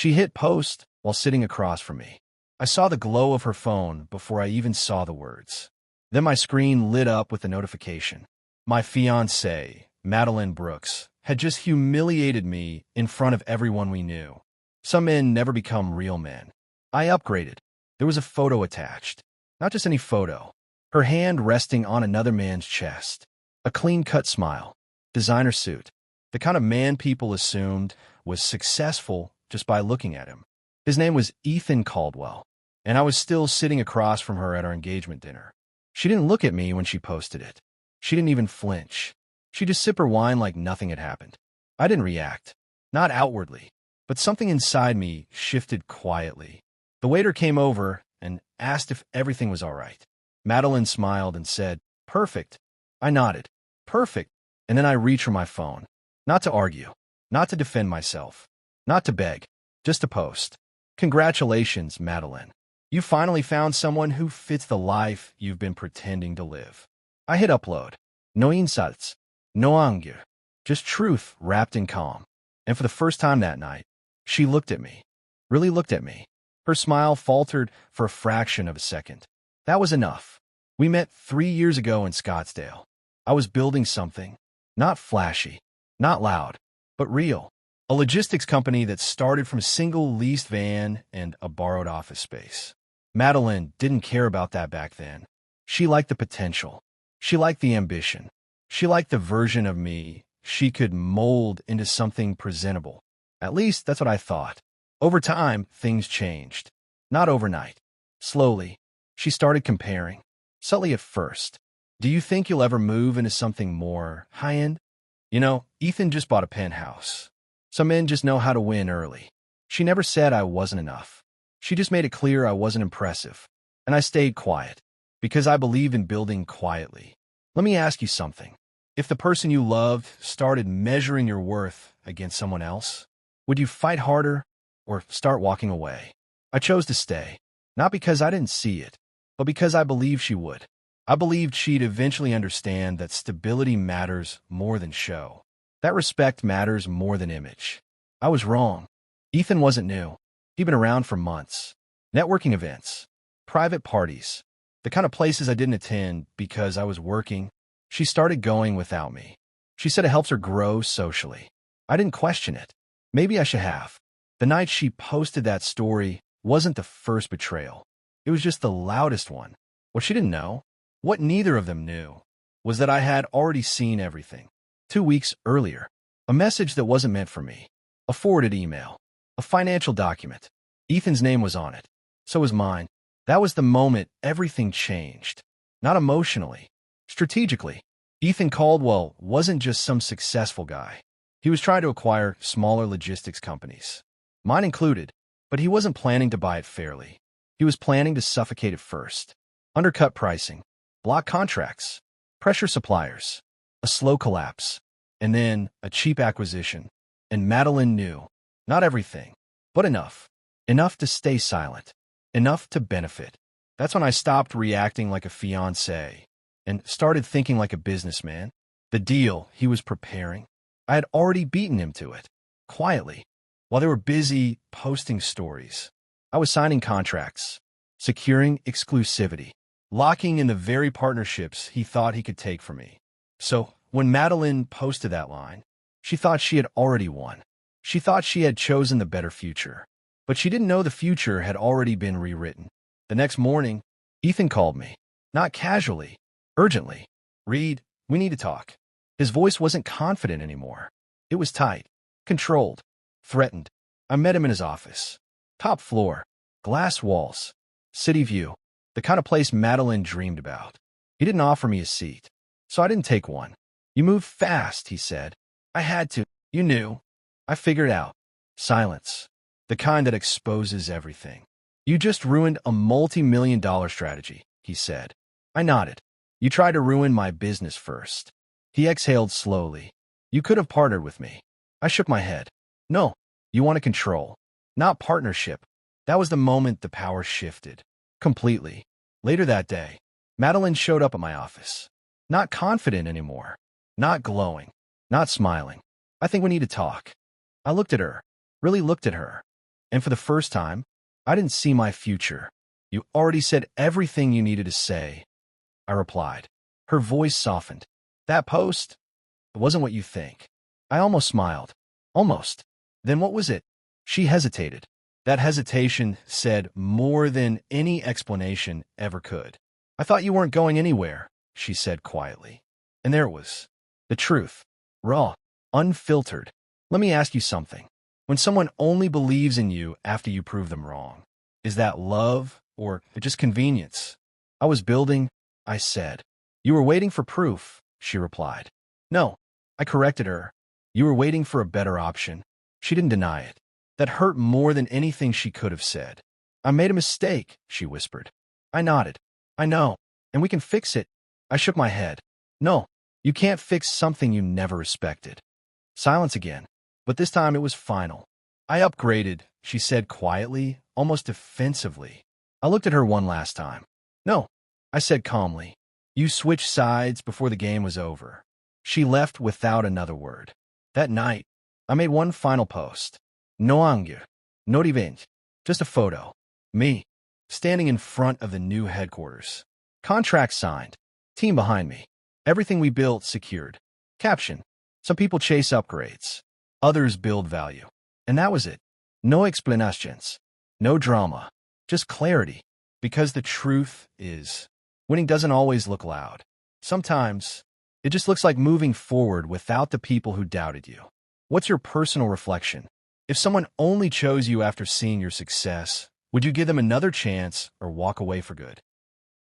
She hit post while sitting across from me. I saw the glow of her phone before I even saw the words. Then my screen lit up with a notification. My fiancée, Madeline Brooks, had just humiliated me in front of everyone we knew. Some men never become real men. I upgraded. There was a photo attached. Not just any photo. Her hand resting on another man's chest. A clean-cut smile. Designer suit. The kind of man people assumed was successful just by looking at him. His name was Ethan Caldwell, and I was still sitting across from her at our engagement dinner. She didn't look at me when she posted it. She didn't even flinch. She just sipped her wine like nothing had happened. I didn't react. Not outwardly, but something inside me shifted quietly. The waiter came over and asked if everything was all right. Madeline smiled and said, "Perfect." I nodded. "Perfect." And then I reached for my phone. Not to argue. Not to defend myself. Not to beg. Just to post. "Congratulations, Madeline. You finally found someone who fits the life you've been pretending to live." I hit upload. No insults. No anger. Just truth wrapped in calm. And for the first time that night, she looked at me. Really looked at me. Her smile faltered for a fraction of a second. That was enough. We met 3 years ago in Scottsdale. I was building something. Not flashy. Not loud. But real. A logistics company that started from a single leased van and a borrowed office space. Madeline didn't care about that back then. She liked the potential. She liked the ambition. She liked the version of me she could mold into something presentable. At least that's what I thought. Over time, things changed. Not overnight. Slowly. She started comparing. Subtly at first. "Do you think you'll ever move into something more high-end? You know, Ethan just bought a penthouse. Some men just know how to win early." She never said I wasn't enough. She just made it clear I wasn't impressive. And I stayed quiet. Because I believe in building quietly. Let me ask you something. If the person you loved started measuring your worth against someone else, would you fight harder or start walking away? I chose to stay. Not because I didn't see it, but because I believed she would. I believed she'd eventually understand that stability matters more than show. That respect matters more than image. I was wrong. Ethan wasn't new. He'd been around for months. Networking events. Private parties. The kind of places I didn't attend because I was working. She started going without me. She said it helps her grow socially. I didn't question it. Maybe I should have. The night she posted that story wasn't the first betrayal. It was just the loudest one. What she didn't know, what neither of them knew, was that I had already seen everything. 2 weeks earlier, a message that wasn't meant for me, a forwarded email, a financial document. Ethan's name was on it. So was mine. That was the moment everything changed. Not emotionally, strategically. Ethan Caldwell wasn't just some successful guy. He was trying to acquire smaller logistics companies. Mine included, but he wasn't planning to buy it fairly. He was planning to suffocate it first. Undercut pricing, block contracts, pressure suppliers, a slow collapse, and then a cheap acquisition. And Madeline knew, not everything, but enough. Enough to stay silent. Enough to benefit. That's when I stopped reacting like a fiancé and started thinking like a businessman. The deal he was preparing, I had already beaten him to it, quietly, while they were busy posting stories. I was signing contracts, securing exclusivity, locking in the very partnerships he thought he could take from me. So, when Madeline posted that line, she thought she had already won. She thought she had chosen the better future. But she didn't know the future had already been rewritten. The next morning, Ethan called me. Not casually, urgently. "Reed, we need to talk." His voice wasn't confident anymore. It was tight, controlled, threatened. I met him in his office. Top floor, glass walls, city view, the kind of place Madeline dreamed about. He didn't offer me a seat, so I didn't take one. "You moved fast," he said. "I had to. You knew." I figured out. Silence. The kind that exposes everything. "You just ruined a multi-million-dollar strategy," he said. I nodded. "You tried to ruin my business first." He exhaled slowly. "You could have partnered with me." I shook my head. "No, you wanted control, not partnership." That was the moment the power shifted. Completely. Later that day, Madeline showed up at my office. Not confident anymore. Not glowing. Not smiling. "I think we need to talk." I looked at her. Really looked at her. And for the first time, I didn't see my future. You already said everything you needed to say, I replied. Her voice softened. That post? It wasn't what you think. I almost smiled. Almost. Then what was it? She hesitated. That hesitation said more than any explanation ever could. I thought you weren't going anywhere, she said quietly. And there it was. The truth. Raw. Unfiltered. Let me ask you something. When someone only believes in you after you prove them wrong, is that love or just convenience? I was building, I said. You were waiting for proof, she replied. No, I corrected her. You were waiting for a better option. She didn't deny it. That hurt more than anything she could have said. I made a mistake, she whispered. I nodded. I know, and we can fix it. I shook my head. No, you can't fix something you never respected. Silence again, but this time it was final. I upgraded, she said quietly, almost defensively. I looked at her one last time. No, I said calmly. You switched sides before the game was over. She left without another word. That night, I made one final post. No anger, no revenge, just a photo. Me, standing in front of the new headquarters. Contract signed. Team behind me. Everything we built secured. Caption. Some people chase upgrades. Others build value. And that was it. No explanations. No drama. Just clarity. Because the truth is, winning doesn't always look loud. Sometimes, it just looks like moving forward without the people who doubted you. What's your personal reflection? If someone only chose you after seeing your success, would you give them another chance or walk away for good?